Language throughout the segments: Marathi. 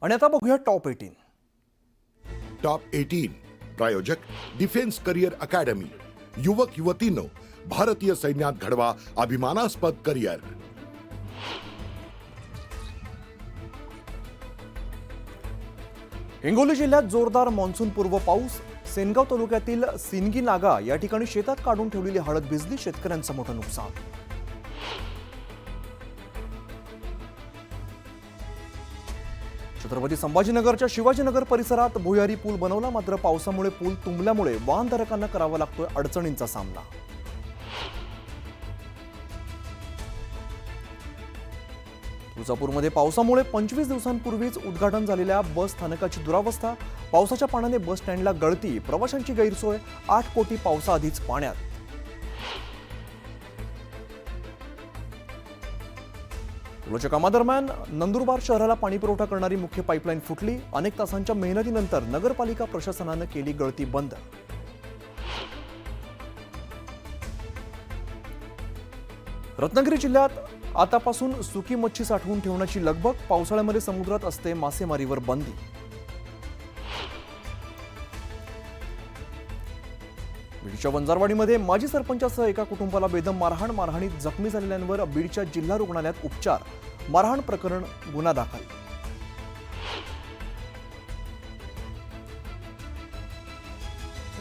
आणि आता बघूया टॉप 18. टॉप 18 प्रायोजक डिफेन्स करिअर अकॅडमी. युवक युवतींनो, भारतीय सैन्यात घडवा अभिमानास्पद करिअर. हिंगोली जिल्ह्यात जोरदार मान्सून पूर्व पाऊस. सेनगाव तालुक्यातील सिनगी नागा या ठिकाणी शेतात काढून ठेवलेली हळद भिजली, शेतकऱ्यांचं मोठं नुकसान. छत्रपती संभाजीनगरच्या शिवाजीनगर परिसरात भुयारी पूल बनवला, मात्र पावसामुळे पूल तुंबल्यामुळे वाहनधारकांना करावा लागतोय अडचणींचा सामना. तुळजापूरमध्ये पावसामुळे 25 दिवसांपूर्वीच उद्घाटन झालेल्या बस स्थानकाची दुरावस्था. पावसाच्या पाण्याने बस स्टँडला गळती, प्रवाशांची गैरसोय. 8 कोटी पावसाआधीच पाण्यात. पुलाच्या कामादरम्यान नंदुरबार शहराला पाणीपुरवठा करणारी मुख्य पाईपलाईन फुटली. अनेक तासांच्या मेहनतीनंतर नगरपालिका प्रशासनानं केली गळती बंद. रत्नागिरी जिल्ह्यात आतापासून सुकी मच्छी साठवून ठेवण्याची लगबग. पावसाळ्यामध्ये समुद्रात असते मासेमारीवर बंदी. बीडच्या वंजारवाडीमध्ये माजी सरपंचासह एका कुटुंबाला बेदम मारहाण. मारहाणीत जखमी झालेल्यांवर बीडच्या जिल्हा रुग्णालयात उपचार. मारहाण प्रकरण गुन्हा दाखल.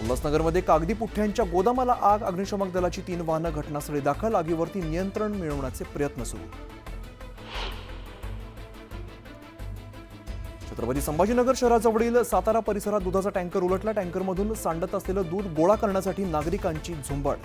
उल्हासनगरमध्ये कागदी पुठ्ठ्यांच्या गोदामाला आग. अग्निशमक दलाची 3 वाहनं घटनास्थळी दाखल. आगीवरती नियंत्रण मिळवण्याचे प्रयत्न सुरू. छत्रपती संभाजीनगर शहराजवळील सातारा परिसरात दुधाचा टँकर उलटला. टँकरमधून सांडत असलेलं दूध गोळा करण्यासाठी नागरिकांची झुंबड.